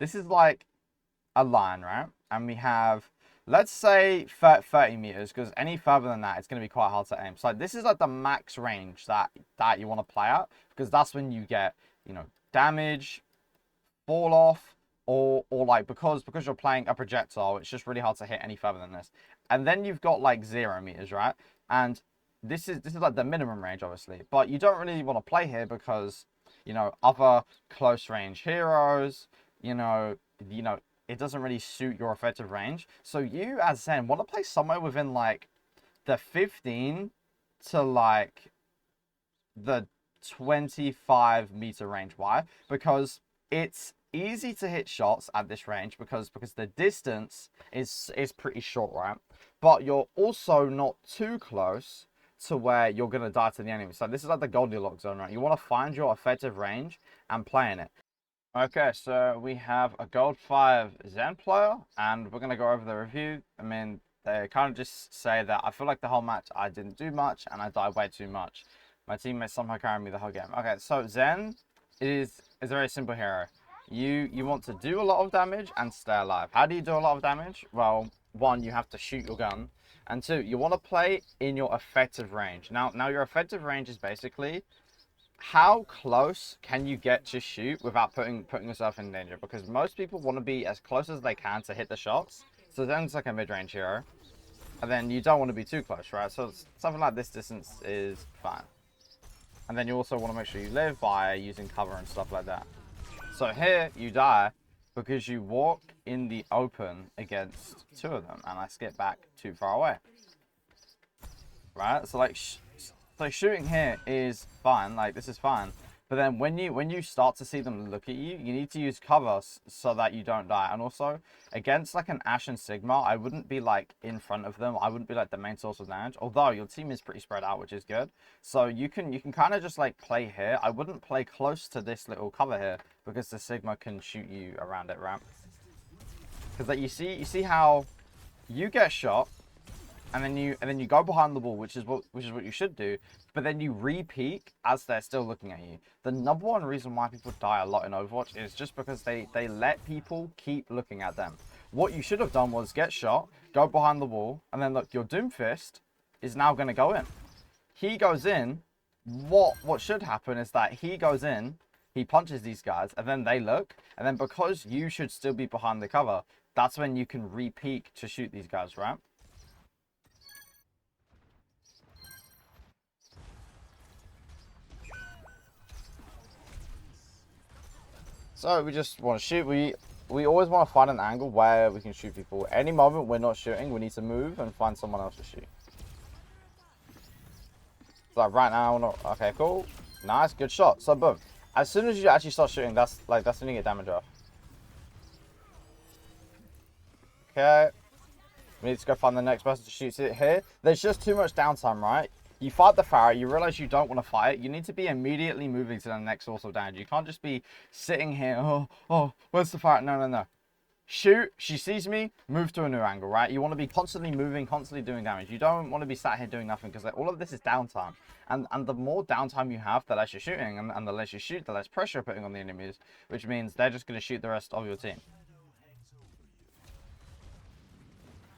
this is like a line, right? And we have, let's say 30 meters, because any further than that, it's going to be quite hard to aim. So this is like the max range that you want to play at, because that's when you get, you know, damage, fall off, or like because you're playing a projectile, it's just really hard to hit any further than this. And then you've got like 0 meters, right? And this is like the minimum range, obviously, but you don't really want to play here because, you know, other close range heroes, you know, it doesn't really suit your effective range. So you as Zen want to play somewhere within like the 15 to like the 25-meter range. Why? Because it's easy to hit shots at this range because the distance is pretty short, right? But you're also not too close to where you're gonna die to the enemy. So this is like the Goldilocks zone, right? You want to find your effective range and play in it. Okay, so we have a Gold 5 Zen player, and we're gonna go over the review. I mean, they kind of just say that I feel like the whole match I didn't do much and I died way too much. My teammates somehow carried me the whole game. Okay, so Zen is a very simple hero. You want to do a lot of damage and stay alive. How do you do a lot of damage? Well, one, you have to shoot your gun, and two, you want to play in your effective range. Now your effective range is basically how close can you get to shoot without putting yourself in danger? Because most people want to be as close as they can to hit the shots. So Zen's like a mid-range hero, and then you don't want to be too close, right? So something like this distance is fine. And then you also want to make sure you live by using cover and stuff like that. So here you die because you walk in the open against 2 of them, and I skip back too far away. Right? So like, so shooting here is fine. Like, this is fine. But then when you start to see them look at you, you need to use cover so that you don't die. And also, against like an Ashe and Sigma, I wouldn't be like in front of them. I wouldn't be like the main source of damage. Although your team is pretty spread out, which is good. So you can kind of just like play here. I wouldn't play close to this little cover here because the Sigma can shoot you around it, right? Because like you see how you get shot, and then you go behind the wall, which is what you should do, but then you re-peek as they're still looking at you. The number one reason why people die a lot in Overwatch is just because they let people keep looking at them. What you should have done was get shot, go behind the wall, and then look, your Doomfist is now going to go in. He goes in. What should happen is that he goes in, he punches these guys, and then they look, and then because you should still be behind the cover, that's when you can re-peek to shoot these guys, right? So we just want to shoot. We always want to find an angle where we can shoot people. Any moment we're not shooting, we need to move and find someone else to shoot. So right now, not okay. Cool, nice, good shot. So boom. As soon as you actually start shooting, that's when you get damage off. Okay. We need to go find the next person to shoot it here. There's just too much downtime, right? You fight the Pharah, you realize you don't want to fight. You need to be immediately moving to the next source of damage. You can't just be sitting here, oh, where's the Pharah? No. Shoot, she sees me, move to a new angle, right? You want to be constantly moving, constantly doing damage. You don't want to be sat here doing nothing because like, all of this is downtime. And the more downtime you have, the less you're shooting. And the less you shoot, the less pressure you're putting on the enemies, which means they're just going to shoot the rest of your team.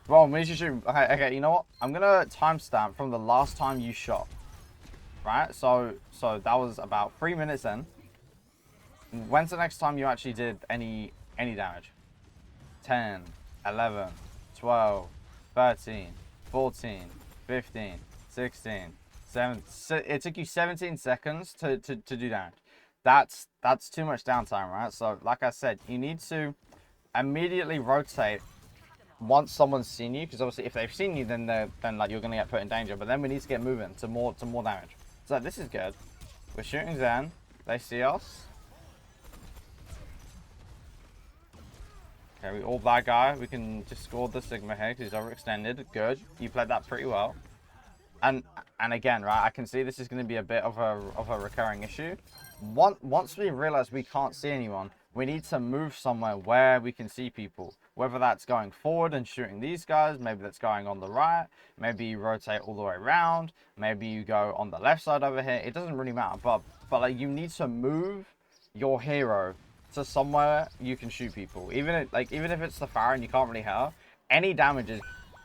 Well, we need to shoot. Okay, you know what? I'm gonna timestamp from the last time you shot. Right? So that was about 3 minutes in. When's the next time you actually did any damage? 10, 11, 12, 13, 14, 15, 16, 17. It took you 17 seconds to do damage. That's too much downtime, right? So like I said, you need to immediately rotate once someone's seen you, because obviously if they've seen you, then like you're gonna get put in danger. But then we need to get moving to more damage. So this is good. We're shooting Zen. They see us. Okay, we all that guy. We can just score the Sigma here because he's overextended. Good. You played that pretty well. And again, right, I can see this is going to be a bit of a recurring issue. Once we realize we can't see anyone, we need to move somewhere where we can see people. Whether that's going forward and shooting these guys, maybe that's going on the right, maybe you rotate all the way around, maybe you go on the left side over here. It doesn't really matter, but like you need to move your hero to somewhere you can shoot people. Even if it's the Pharah and you can't really hit her, any damage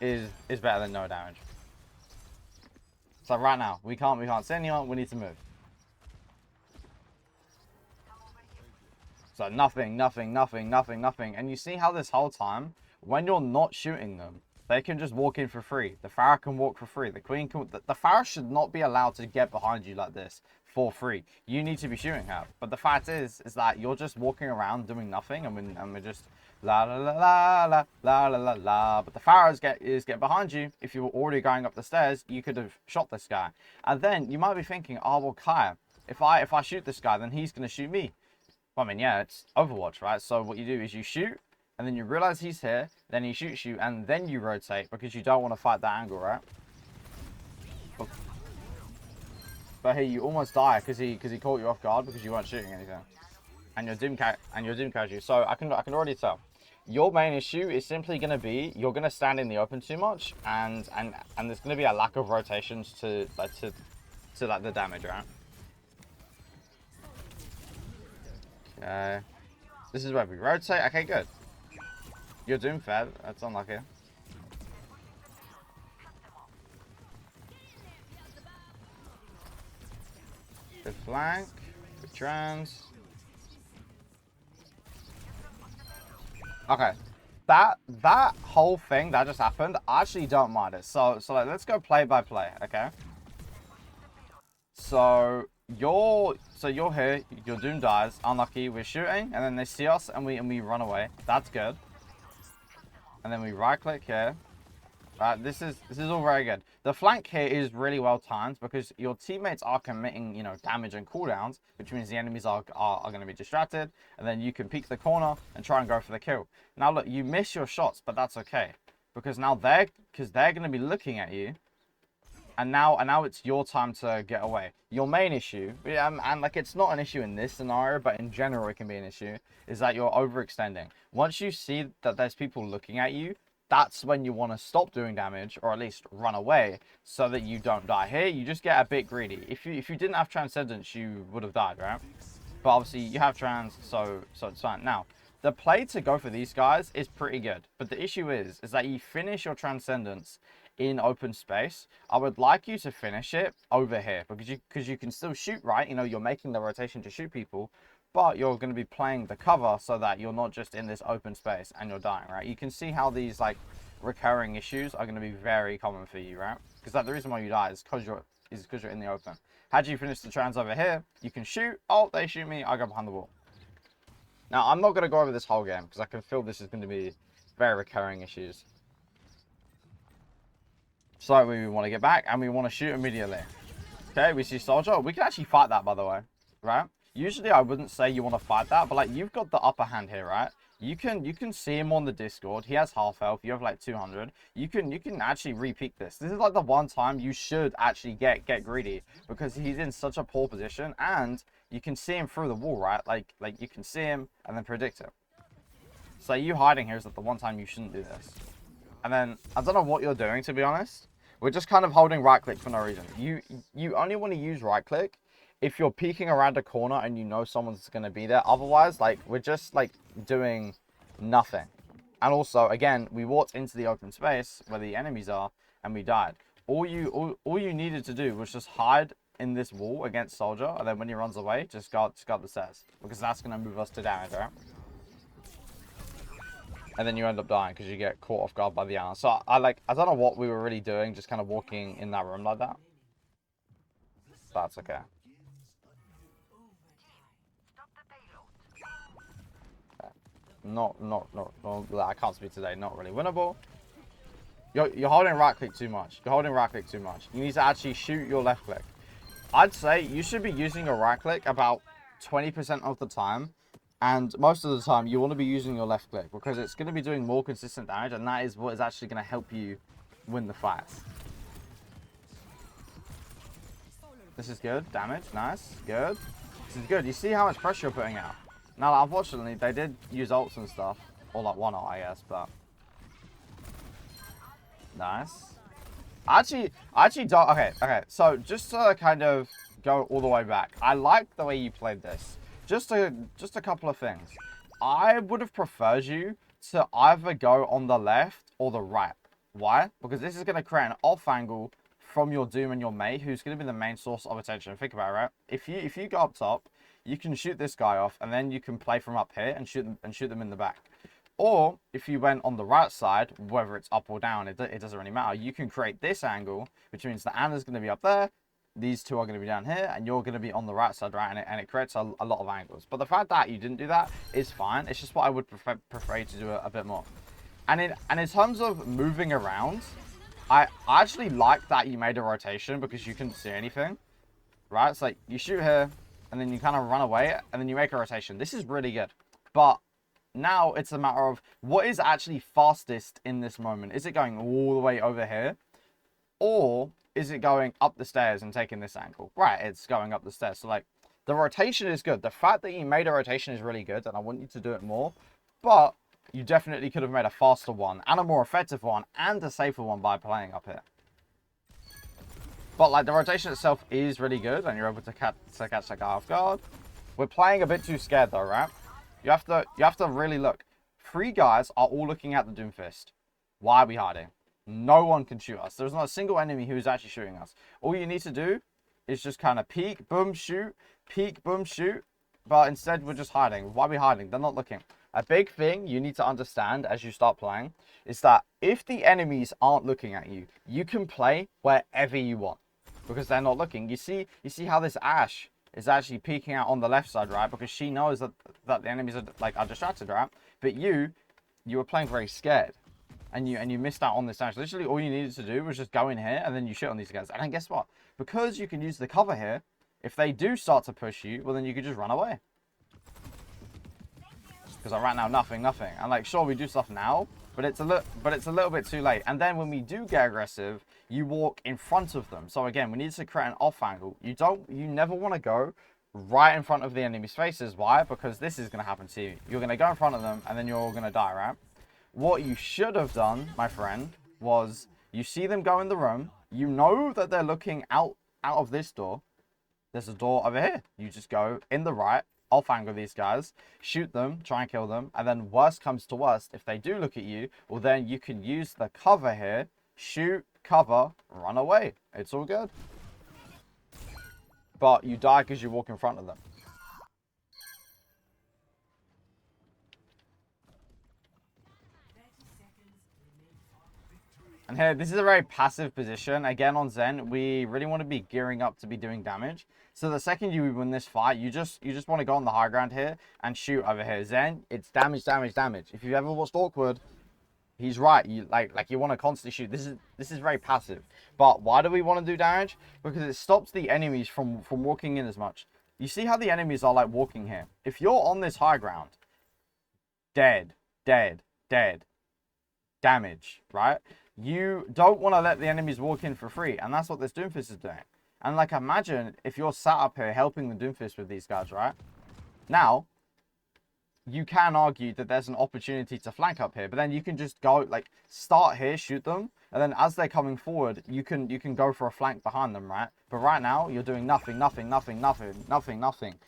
is better than no damage. So right now, we can't see anyone, we need to move. So nothing. And you see how this whole time, when you're not shooting them, they can just walk in for free. The Pharah can walk for free. The Queen can... The Pharah should not be allowed to get behind you like this for free. You need to be shooting her. But the fact is that you're just walking around doing nothing, and we're just la la la la la la la la la. But the Pharah get behind you. If you were already going up the stairs, you could have shot this guy. And then you might be thinking, oh well, Kaya, if I shoot this guy, then he's gonna shoot me. Well, I mean, yeah, it's Overwatch, right? So what you do is you shoot, and then you realize he's here, then he shoots you, and then you rotate because you don't want to fight that angle, right? But here you almost die because he caught you off guard because you weren't shooting anything, and your doom carries you. So I can already tell. Your main issue is simply going to be you're going to stand in the open too much, and there's going to be a lack of rotations to the damage, right? Okay. This is where we rotate. Okay, good. You're doom fed. That's unlucky. Good flank. Good trans. Okay. That whole thing that just happened, I actually don't mind it. So like, let's go play by play, okay? So you're here, your doom dies, unlucky, we're shooting, and then they see us and we run away. That's good. And then we right click here. Right, this is all very good. The flank here is really well timed because your teammates are committing, you know, damage and cooldowns, which means the enemies are going to be distracted, and then you can peek the corner and try and go for the kill. Now look, you miss your shots, but that's okay because now they're going to be looking at you. And now it's your time to get away. Your main issue, and like it's not an issue in this scenario, but in general it can be an issue, is that you're overextending. Once you see that there's people looking at you, that's when you want to stop doing damage, or at least run away, so that you don't die. Here, you just get a bit greedy. If you didn't have Transcendence, you would have died, right? But obviously you have Trans, so it's fine. Now, the play to go for these guys is pretty good, but the issue is that you finish your Transcendence in open space. I would like you to finish it over here because you can still shoot, right? You know, you're making the rotation to shoot people, but you're going to be playing the cover so that you're not just in this open space and you're dying, right? You can see how these like recurring issues are going to be very common for you, right? Because the reason why you die is because you're in the open. Had you finished the trans over here, you can shoot. Oh, they shoot me. I go behind the wall. Now, I'm not going to go over this whole game because I can feel this is going to be very recurring issues. So we want to get back and we want to shoot immediately. Okay, we see soldier. We can actually fight that, by the way, right? Usually I wouldn't say you want to fight that, but like you've got the upper hand here, right? You can see him on the Discord. He has half health. You have like 200. You can actually re-peek this. This is like the one time you should actually get greedy because he's in such a poor position and you can see him through the wall, right? Like you can see him and then predict it. So you hiding here is like the one time you shouldn't do this. And then I don't know what you're doing, to be honest. We're just kind of holding right click for no reason. You only want to use right click if you're peeking around a corner and you know someone's going to be there. Otherwise, like, we're just like doing nothing. And also, again, we walked into the open space where the enemies are and we died. All you needed to do was just hide in this wall against soldier, and then when he runs away, just guard the stairs, because that's going to move us to damage, right? And then you end up dying because you get caught off guard by the Ana. So I don't know what we were really doing, just kind of walking in that room like that. That's okay. Not, I can't speak today. Not really winnable. You're holding right click too much. You're holding right click too much. You need to actually shoot your left click. I'd say you should be using your right click about 20% of the time. And most of the time, you want to be using your left click because it's going to be doing more consistent damage, and that is what is actually going to help you win the fights. This is good. Damage. Nice. Good. This is good. You see how much pressure you're putting out. Now, unfortunately, they did use ults and stuff. Or like one ult, I guess, but... Nice. I actually don't... Okay. So, just to kind of go all the way back. I like the way you played this. just a couple of things. I would have preferred you to either go on the left or the right. Why? Because this is going to create an off angle from your Doom and your Mei, who's going to be the main source of attention. Think about it, right? If you go up top, you can shoot this guy off, and then you can play from up here and shoot them in the back. Or if you went on the right side, whether it's up or down, it doesn't really matter. You can create this angle, which means the Ana's going to be up there, these two are going to be down here, and you're going to be on the right side, right? And it creates a lot of angles. But the fact that you didn't do that is fine. It's just what I would prefer you to do a bit more. And in terms of moving around, I actually like that you made a rotation because you couldn't see anything, right? It's like you shoot here, and then you kind of run away, and then you make a rotation. This is really good. But now it's a matter of what is actually fastest in this moment. Is it going all the way over here? Or is it going up the stairs and taking this angle? Right, it's going up the stairs. So, like, the rotation is good. The fact that you made a rotation is really good, and I want you to do it more. But you definitely could have made a faster one, and a more effective one, and a safer one by playing up here. But, like, the rotation itself is really good, and you're able to catch that guy off guard. We're playing a bit too scared, though, right? You have to really look. 3 guys are all looking at the Doomfist. Why are we hiding? No one can shoot us. There's not a single enemy who's actually shooting us. All you need to do is just kind of peek, boom, shoot, peek, boom, shoot. But instead, we're just hiding. Why are we hiding? They're not looking. A big thing you need to understand as you start playing is that if the enemies aren't looking at you, you can play wherever you want because they're not looking. You see how this Ashe is actually peeking out on the left side, right? Because she knows that the enemies are distracted, right? But you were playing very scared. And you missed out on this Ashe. Literally, all you needed to do was just go in here and then you shit on these guys. And then guess what? Because you can use the cover here, if they do start to push you, well, then you could just run away. Because right now, nothing. And like, sure, we do stuff now, but it's a little bit too late. And then when we do get aggressive, you walk in front of them. So again, we need to create an off angle. You never want to go right in front of the enemy's faces. Why? Because this is going to happen to you. You're going to go in front of them, and then you're all going to die, right? What you should have done, my friend, was you see them go in the room. You know that they're looking out of this door. There's a door over here. You just go in the right, off angle these guys, shoot them, try and kill them. And then worst comes to worst, if they do look at you, well, then you can use the cover here, shoot, cover, run away. It's all good. But you die because you walk in front of them. And here, this is a very passive position. Again, on Zen, we really want to be gearing up to be doing damage. So the second you win this fight, you just want to go on the high ground here and shoot over here. Zen, it's damage. If you've ever watched Awkward, he's right. You like you want to constantly shoot. This is very passive. But why do we want to do damage? Because it stops the enemies from walking in as much. You see how the enemies are like walking here. If you're on this high ground, dead, damage, right? You don't want to let the enemies walk in for free, and that's what this Doomfist is doing. And like, imagine if you're sat up here helping the Doomfist with these guys, right? Now, you can argue that there's an opportunity to flank up here, but then you can just go, like, start here, shoot them, and then as they're coming forward, you can go for a flank behind them, right? But right now, you're doing nothing.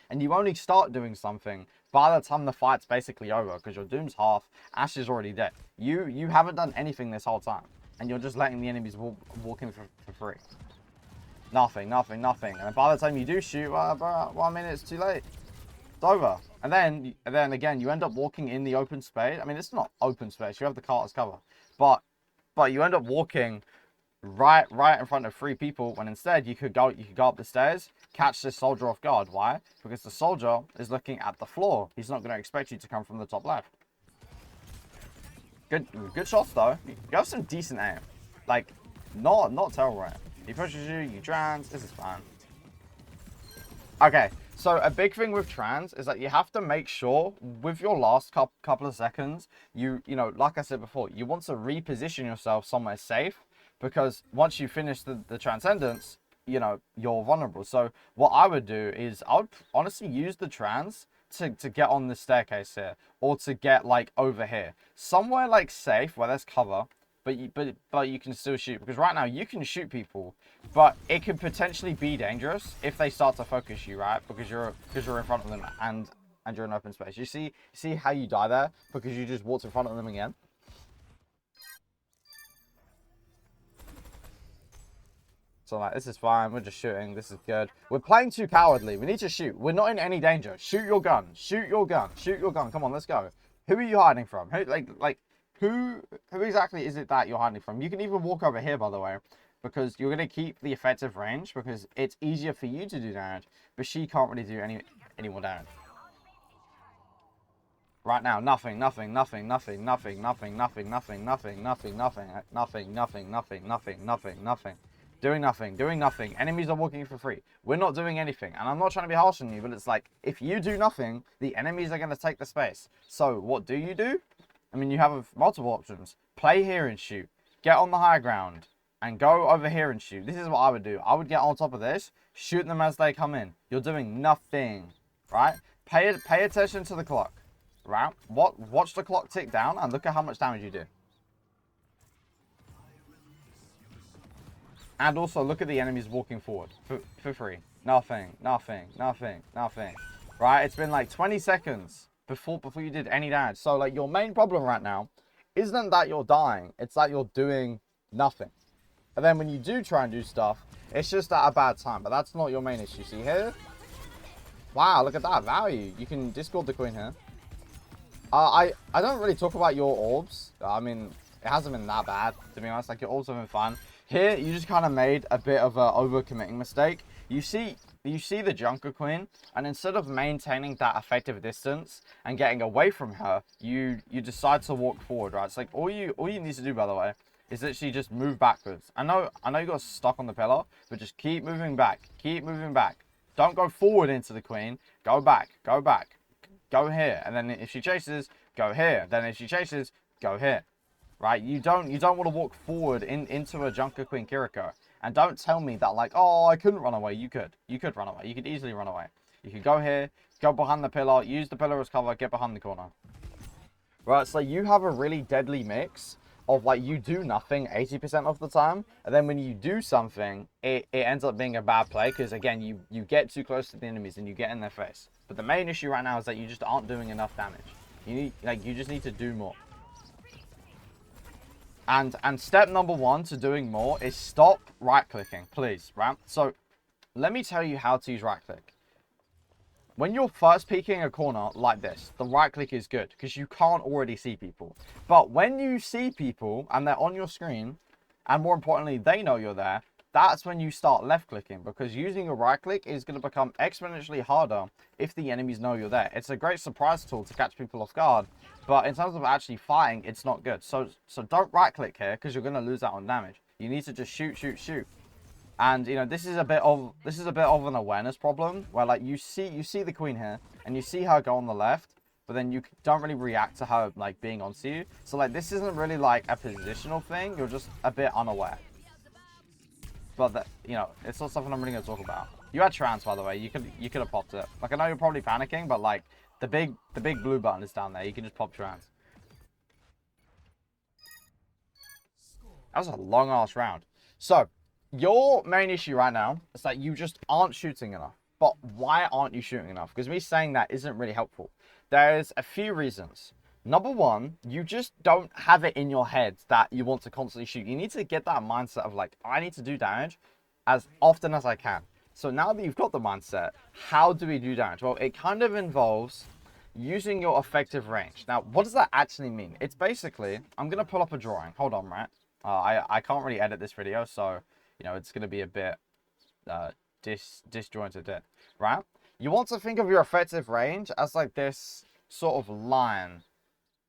And you only start doing something by the time the fight's basically over, because your Doom's half, Ashe is already dead. You haven't done anything this whole time, and you're just letting the enemies walk in for free. Nothing. And then by the time you do shoot, well, I mean, it's too late. It's over. And then again, you end up walking in the open space. I mean, it's not open space. You have the carter's cover, but you end up walking right in front of 3 people, when instead you could go up the stairs, catch this soldier off guard. Why? Because the soldier is looking at the floor. He's not going to expect you to come from the top left. Good shots though. You have some decent aim. Like, not terrible aim. He pushes you, you trans. This is fine. Okay, so a big thing with trans is that you have to make sure with your last couple of seconds, you know, like I said before, you want to reposition yourself somewhere safe, because once you finish the transcendence, you know, you're vulnerable. So what I would do is I would honestly use the trans to get on the staircase here, or to get like over here, somewhere like safe where there's cover. but you can still shoot. Because right now you can shoot people, but it could potentially be dangerous if they start to focus you, right? Because you're in front of them and you're in open space. You see how you die there because you just walked in front of them again. So like, this is fine. We're just shooting. This is good. We're playing too cowardly. We need to shoot. We're not in any danger. Shoot your gun. Shoot your gun. Shoot your gun. Come on, let's go. Who are you hiding from? Who exactly is it that you're hiding from? You can even walk over here, by the way, because you're going to keep the effective range because it's easier for you to do damage, but she can't really do any more damage. Right now, nothing. Doing nothing. Enemies are walking for free. We're not doing anything. And I'm not trying to be harsh on you, but it's like, if you do nothing, the enemies are going to take the space. So what do? I mean, you have multiple options. Play here and shoot. Get on the high ground and go over here and shoot. This is what I would do. I would get on top of this, shoot them as they come in. You're doing nothing, right? Pay attention to the clock, right? Watch the clock tick down and look at how much damage you do. And also look at the enemies walking forward for free. Nothing. Right? It's been like 20 seconds before you did any damage. So like your main problem right now isn't that you're dying. It's that you're doing nothing. And then when you do try and do stuff, it's just at a bad time. But that's not your main issue. See here? Wow, look at that value. You can discord the queen here. I don't really talk about your orbs. I mean, it hasn't been that bad, to be honest. Like, your orbs have been fun. Here, you just kind of made a bit of a over-committing mistake. You see the Junker Queen, and instead of maintaining that effective distance and getting away from her, you decide to walk forward, right? It's like, all you need to do, by the way, is literally just move backwards. I know you got stuck on the pillar, but just keep moving back. Keep moving back. Don't go forward into the queen. Go back. Go here. And then if she chases, go here. Then if she chases, go here. Right? You don't want to walk forward into a Junker Queen Kiriko. And don't tell me that, like, oh, I couldn't run away. You could run away. You could easily run away. You could go here, go behind the pillar, use the pillar as cover, get behind the corner. Right? So you have a really deadly mix of, like, you do nothing 80% of the time, and then when you do something, it ends up being a bad play, because again, you get too close to the enemies and you get in their face. But the main issue right now is that you just aren't doing enough damage. You just need to do more. And step number one to doing more is stop right clicking, please, right? So let me tell you how to use right click. When you're first peeking a corner like this, the right click is good because you can't already see people. But when you see people and they're on your screen, and more importantly, they know you're there, that's when you start left clicking, because using a right click is going to become exponentially harder if the enemies know you're there. It's a great surprise tool to catch people off guard, but in terms of actually fighting, it's not good. So don't right click here because you're going to lose out on damage. You need to just shoot. And you know, this is a bit of an awareness problem where, like, you see the queen here and you see her go on the left, but then you don't really react to her, like, being onto you. So like, this isn't really like a positional thing. You're just a bit unaware. But that, you know, it's not something I'm really going to talk about. You had trance, by the way. You could have popped it. Like, I know you're probably panicking, but like the big blue button is down there. You can just pop trance. That was a long ass round. So your main issue right now is that you just aren't shooting enough. But why aren't you shooting enough? Because me saying that isn't really helpful. There's a few reasons. Number one, you just don't have it in your head that you want to constantly shoot. You need to get that mindset of, like, I need to do damage as often as I can. So now that you've got the mindset, how do we do damage? Well, it kind of involves using your effective range. Now, what does that actually mean? It's basically, I'm going to pull up a drawing. Hold on, right? I can't really edit this video, so, you know, it's going to be a bit disjointed, right? You want to think of your effective range as like this sort of line.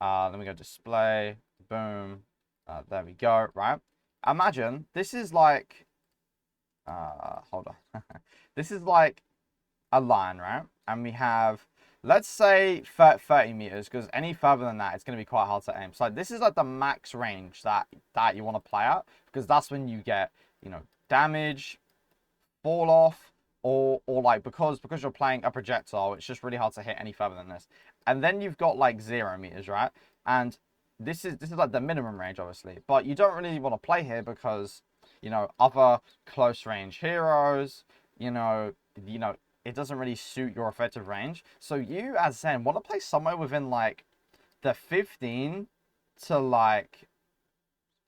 Let me go display, boom, there we go, right? Imagine this is like, hold on. This is like a line, right? And we have, let's say 30 meters, because any further than that, it's going to be quite hard to aim. So this is like the max range that you want to play at, because that's when you get, you know, damage, fall off, or like, because you're playing a projectile, it's just really hard to hit any further than this. And then you've got like 0 meters, right? And this is like the minimum range, obviously. But you don't really want to play here because, you know, other close range heroes, you know, it doesn't really suit your effective range. So you, as Zen, want to play somewhere within like the 15 to like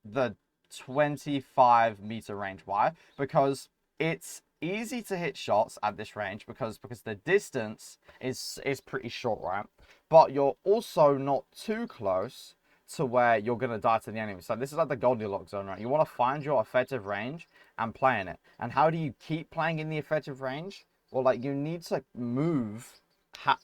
the 25-meter range. Why? Because it's easy to hit shots at this range because the distance is pretty short, right? But you're also not too close to where you're gonna die to the enemy. So this is like the Goldilocks zone, right? You want to find your effective range and play in it. And how do you keep playing in the effective range? Well, like, you need to move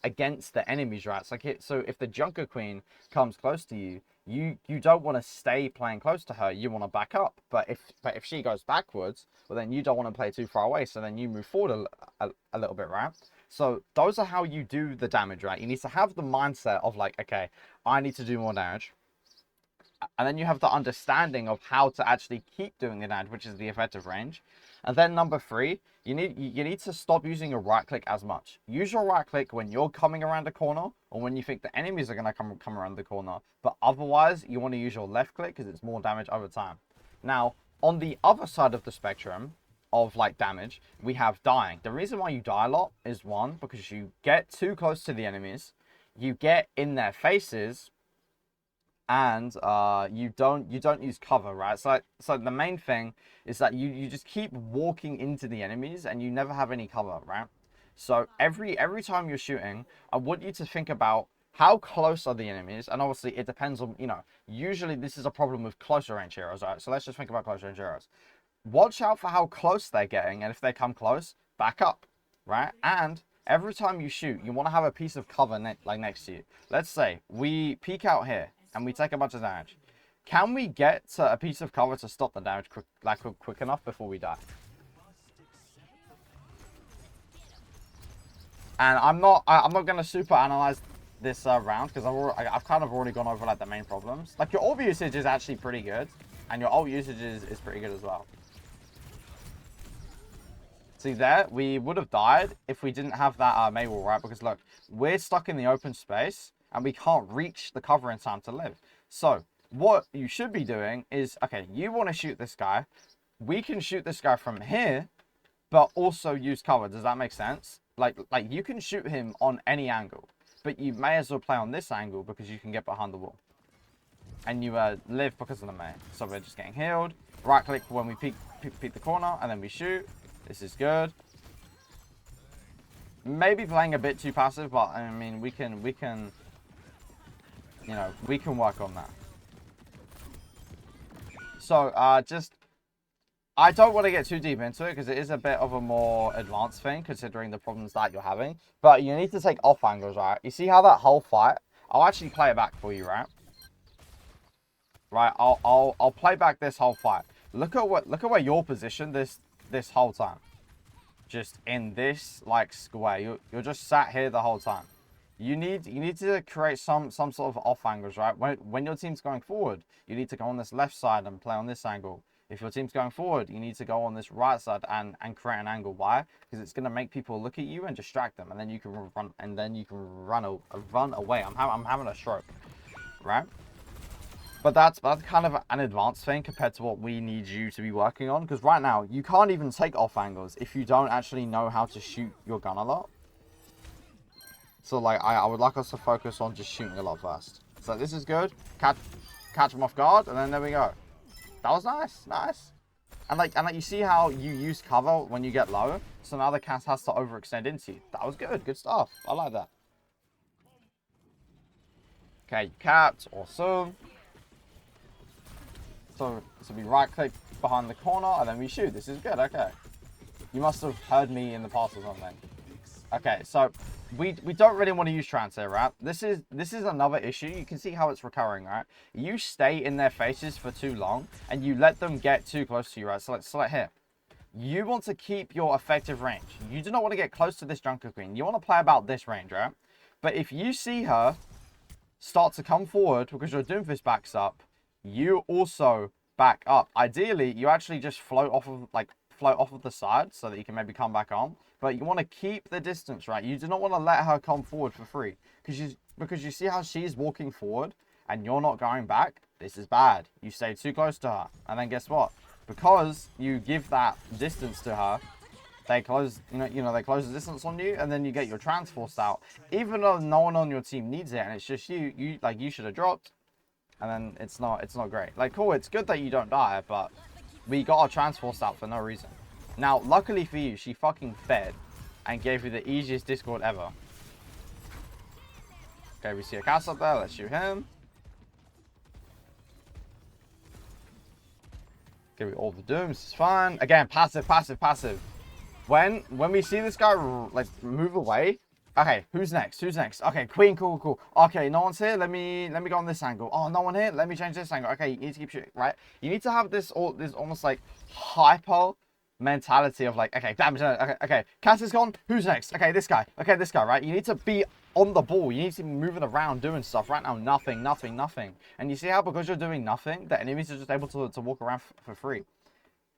against the enemies, right? It's like so if the Junker Queen comes close to you, you don't want to stay playing close to her. You want to back up. But if she goes backwards, well, then you don't want to play too far away. So then you move forward a little bit, right? So those are how you do the damage, right? You need to have the mindset of like, okay, I need to do more damage. And then you have the understanding of how to actually keep doing the damage, which is the effective range. And then number 3, you need to stop using your right click as much. Use your right click when you're coming around a corner or when you think the enemies are going to come around the corner. But otherwise, you want to use your left click because it's more damage over time. Now, on the other side of the spectrum of like damage, we have dying. The reason why you die a lot is, one, because you get too close to the enemies, you get in their faces, and you don't use cover, right? So the main thing is that you just keep walking into the enemies and you never have any cover, right? So every time you're shooting, I want you to think about how close are the enemies, and obviously it depends on, you know, usually this is a problem with closer range heroes, right? So let's just think about closer range heroes. Watch out for how close they're getting, and if they come close, back up, right? And every time you shoot, you want to have a piece of cover next to you. Let's say we peek out here and we take a bunch of damage. Can we get to a piece of cover to stop the damage quick enough before we die? And I'm not gonna super analyze this round because I've kind of already gone over like the main problems. Like, your ult usage is actually pretty good, and your ult usage is pretty good as well. See there, we would have died if we didn't have that Mei wall, right? Because look, we're stuck in the open space and we can't reach the cover in time to live. So what you should be doing is, okay, you want to shoot this guy. We can shoot this guy from here, but also use cover. Does that make sense? Like you can shoot him on any angle, but you may as well play on this angle because you can get behind the wall. And you live because of the Mei. So we're just getting healed. Right click when we peek the corner, and then we shoot. This is good. Maybe playing a bit too passive, but I mean, we can, you know, we can work on that. So, I don't want to get too deep into it because it is a bit of a more advanced thing considering the problems that you're having. But you need to take off angles, right? You see how that whole fight? I'll actually play it back for you, right? Right, I'll play back this whole fight. Look at where you're positioned this whole time. Just in this like square. You're just sat here the whole time. You need to create some sort of off angles, right? When your team's going forward, you need to go on this left side and play on this angle. If your team's going forward, you need to go on this right side and create an angle. Why? Because it's gonna make people look at you and distract them, and then you can run away. I'm having a stroke, right? But that's kind of an advanced thing compared to what we need you to be working on. Because right now, you can't even take off angles if you don't actually know how to shoot your gun a lot. So, like, I would like us to focus on just shooting a lot first. So this is good. Catch them off guard, and then there we go. That was nice. Nice. And like you see how you use cover when you get low. So now the cast has to overextend into you. That was good. Good stuff. I like that. Okay, you capped. Awesome. So we right click behind the corner and then we shoot. This is good. Okay. You must have heard me in the past or something. Okay, so we don't really want to use trance here, right? This is another issue. You can see how it's recurring, right? You stay in their faces for too long and you let them get too close to you, right? So let's select here. You want to keep your effective range. You do not want to get close to this Junker Queen. You want to play about this range, right? But if you see her start to come forward because your Doomfist backs up, you also back up. Ideally, you actually just float off of the side so that you can maybe come back on. But you want to keep the distance, right? You do not want to let her come forward for free because you see how she's walking forward and you're not going back, this is bad. You stay too close to her. And then guess what? Because you give that distance to her, they close, they close the distance on you, and then you get your Transforce out. Even though no one on your team needs it, and it's just you should have dropped, and then it's not great. Like, cool, it's good that you don't die, but we got our Transforce out for no reason. Now, luckily for you, she fucking fed and gave you the easiest Discord ever. Okay, we see a cast up there. Let's shoot him. Give me all the dooms. It's fine. Again, passive, passive, passive. When we see this guy like move away. Okay, who's next? Who's next? Okay, Queen, cool. Okay, no one's here. Let me go on this angle. Oh, no one here. Let me change this angle. Okay, you need to keep shooting, right? You need to have this almost like hyper mentality of like, okay, damage. Okay, Cass is gone. Who's next? Okay, this guy. Okay, this guy, right? You need to be on the ball. You need to be moving around, doing stuff. Right now, nothing. And you see how because you're doing nothing, the enemies are just able to walk around for free.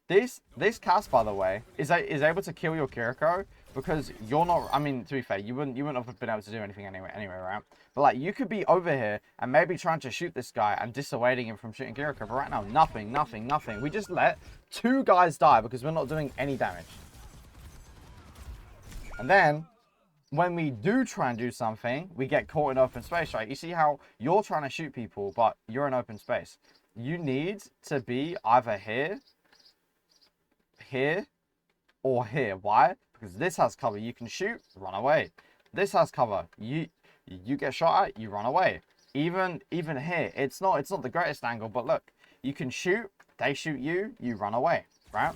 This cast, by the way, is able to kill your Kiriko because you're not. I mean, to be fair, you wouldn't have been able to do anything anyway, right? But like, you could be over here and maybe trying to shoot this guy and dissuading him from shooting Kiriko. But right now, nothing. We just let 2 guys die because we're not doing any damage. And then, when we do try and do something, we get caught in open space, right? You see how you're trying to shoot people, but you're in open space. You need to be either here, or here. Why? Because this has cover. You can shoot, run away. This has cover. You get shot at, you run away. Even here, it's not the greatest angle, but look, you can shoot, they shoot you, you run away, right?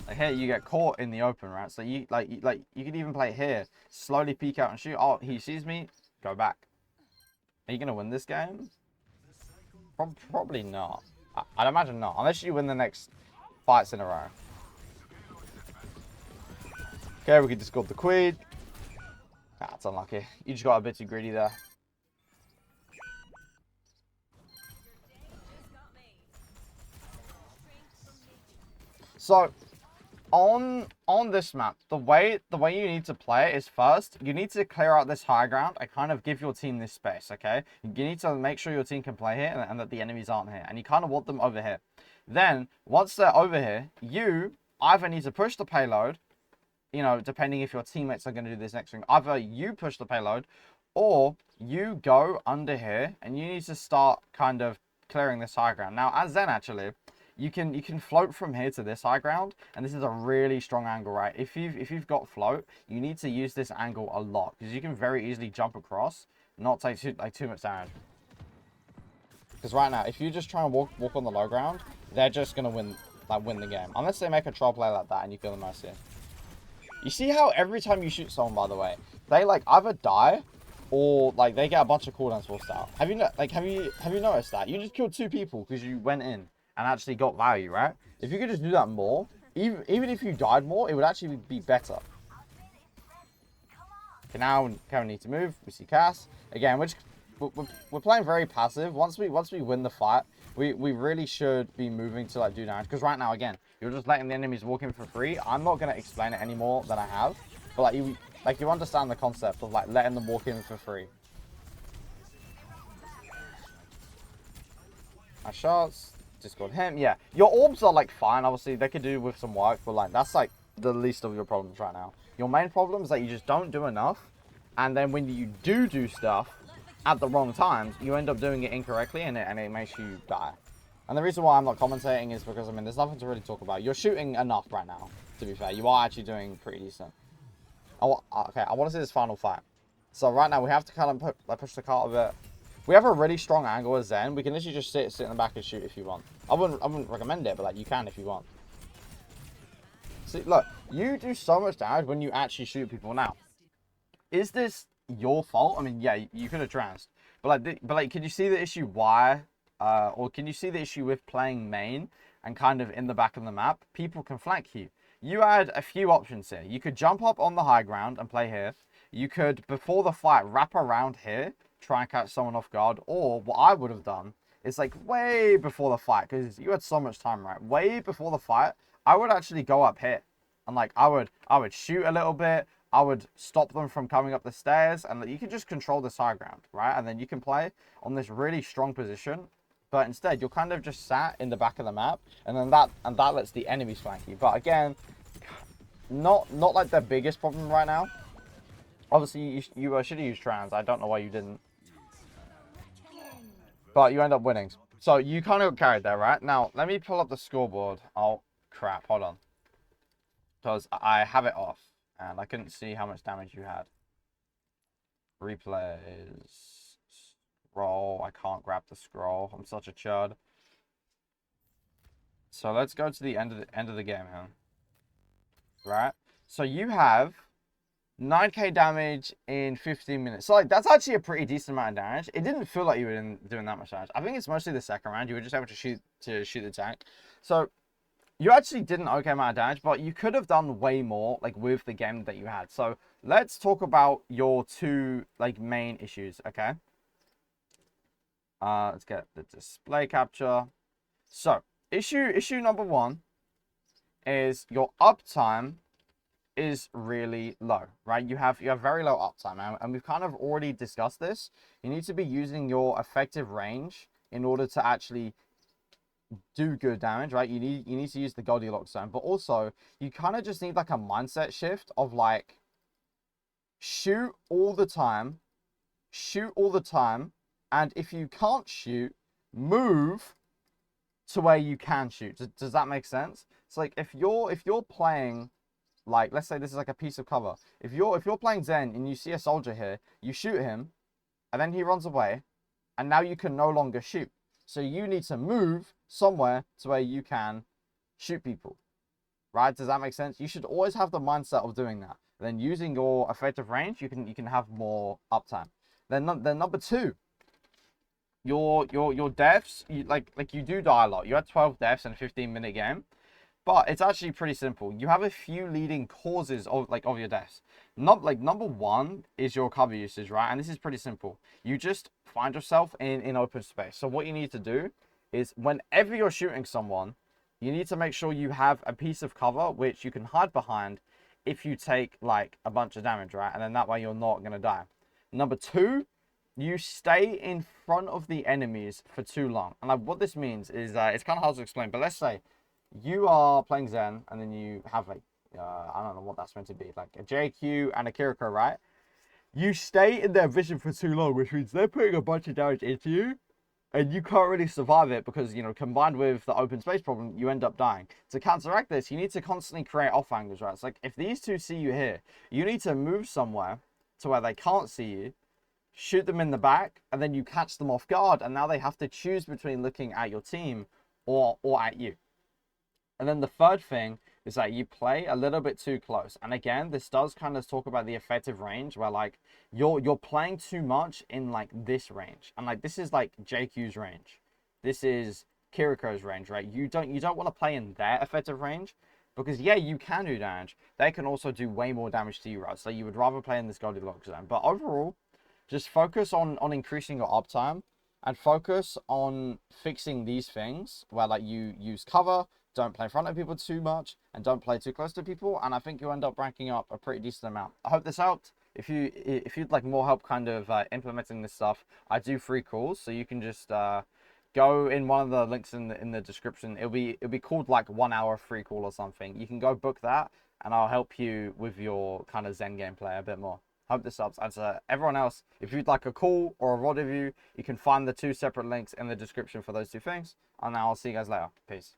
Like here, you get caught in the open, right? So you could even play here, slowly peek out and shoot. Oh, he sees me, go back. Are you gonna win this game? Probably not. I'd imagine not, unless you win the next fights in a row. Okay, we can discard the Queen. That's unlucky. You just got a bit too greedy there. So, on this map, the way you need to play it is first, you need to clear out this high ground and kind of give your team this space, okay? You need to make sure your team can play here and that the enemies aren't here. And you kind of want them over here. Then, once they're over here, you either need to push the payload, depending if your teammates are going to do this next thing. Either you push the payload, or you go under here, and you need to start kind of clearing this high ground. Now, as Zen, actually, you can float from here to this high ground, and this is a really strong angle, right? If you've got float, you need to use this angle a lot, because you can very easily jump across, not take too much damage. Because right now, if you just try and walk on the low ground, they're just gonna win the game. Unless they make a troll play like that and you feel the mercy. You see how every time you shoot someone, by the way, they like either die or like they get a bunch of cooldowns forced out. Have you noticed that? You just killed 2 people because you went in and actually got value, right? If you could just do that more, even if you died more, it would actually be better. Okay, now we need to move. We see Cass again, which we're playing very passive. Once we win the fight, we really should be moving to like do damage. Because right now, again, you're just letting the enemies walk in for free. I'm not gonna explain it any more than I have, but you understand the concept of like letting them walk in for free. My shots, discord him. Yeah, your orbs are like fine. Obviously, they could do with some work, but like that's like the least of your problems right now. Your main problem is that you just don't do enough, and then when you do stuff at the wrong times, you end up doing it incorrectly, and it makes you die. And the reason why I'm not commentating is because, I mean, there's nothing to really talk about. You're shooting enough right now, to be fair. You are actually doing pretty decent. Okay, I want to see this final fight. So right now, we have to kind of push the cart a bit. We have a really strong angle as Zen. We can literally just sit in the back and shoot if you want. I wouldn't recommend it, but like you can if you want. See, look, you do so much damage when you actually shoot people. Now, is this your fault? I mean, yeah, you could have trounced, but can you see the issue why? Or can you see the issue with playing main and kind of in the back of the map? People can flank you. You had a few options here. You could jump up on the high ground and play here. You could, before the fight, wrap around here, try and catch someone off guard. Or what I would have done is like way before the fight, because you had so much time, right? Way before the fight, I would actually go up here. And like I would shoot a little bit. I would stop them from coming up the stairs, and you can just control this high ground, right? And then you can play on this really strong position, but instead you're kind of just sat in the back of the map, and then that lets the enemies flank you. But again, not like the biggest problem right now. Obviously, you should have used trans. I don't know why you didn't, but you end up winning. So you kind of got carried there, right? Now let me pull up the scoreboard. Oh crap! Hold on, because I have it off. And I couldn't see how much damage you had. Replays. Scroll. I can't grab the scroll. I'm such a chud. So let's go to the end of the game here. Right? So you have 9k damage in 15 minutes. So like that's actually a pretty decent amount of damage. It didn't feel like you were doing that much damage. I think it's mostly the second round. You were just able to shoot the tank. So you actually did an okay amount of damage, but you could have done way more, like, with the game that you had. So, let's talk about your two, like, main issues, okay? Let's get the display capture. So, issue number one is your uptime is really low, right? You have very low uptime, and we've kind of already discussed this. You need to be using your effective range in order to actually do good damage, right? You need to use the Goldilocks zone, but also you kind of just need like a mindset shift of like shoot all the time, and if you can't shoot, move to where you can shoot. Does that make sense? It's like if you're playing, like, let's say this is like a piece of cover. If you're playing Zen and you see a soldier here, you shoot him, and then he runs away, and now you can no longer shoot. So you need to move somewhere to where you can shoot people, right? Does that make sense? You should always have the mindset of doing that. Then using your effective range, you can have more uptime. Then number two, your deaths, you do die a lot. You had 12 deaths in a 15-minute game, but it's actually pretty simple. You have a few leading causes of your deaths. Number one is your cover usage, right? And this is pretty simple. You just find yourself in open space. So what you need to do is whenever you're shooting someone, you need to make sure you have a piece of cover which you can hide behind if you take like a bunch of damage, right? And then that way you're not going to die. Number two, you stay in front of the enemies for too long. And like what this means is it's kind of hard to explain, but let's say you are playing Zen and then you have like I don't know what that's meant to be, like a JQ and a Kiriko, right? You stay in their vision for too long, which means they're putting a bunch of damage into you, and you can't really survive it because, you know, combined with the open space problem, you end up dying. To counteract this, you need to constantly create off angles, right? It's like if these two see you here, you need to move somewhere to where they can't see you, shoot them in the back, and then you catch them off guard, and now they have to choose between looking at your team or at you. And then the third thing is that you play a little bit too close. And again, this does kind of talk about the effective range where like you're playing too much in like this range. And like this is like JQ's range. This is Kiriko's range, right? You don't want to play in their effective range because yeah, you can do damage. They can also do way more damage to you, right? So you would rather play in this Goldilocks zone. But overall, just focus on increasing your uptime and focus on fixing these things where like you use cover, don't play in front of people too much, and don't play too close to people, and I think you'll end up ranking up a pretty decent amount. I hope this helped. If you'd like more help kind of implementing this stuff, I do free calls, so you can just go in one of the links in the description. It'll be called like 1 hour free call or something. You can go book that, and I'll help you with your kind of Zen gameplay a bit more. Hope this helps. As everyone else, if you'd like a call or a VOD review, you can find the two separate links in the description for those two things. And now I'll see you guys later. Peace.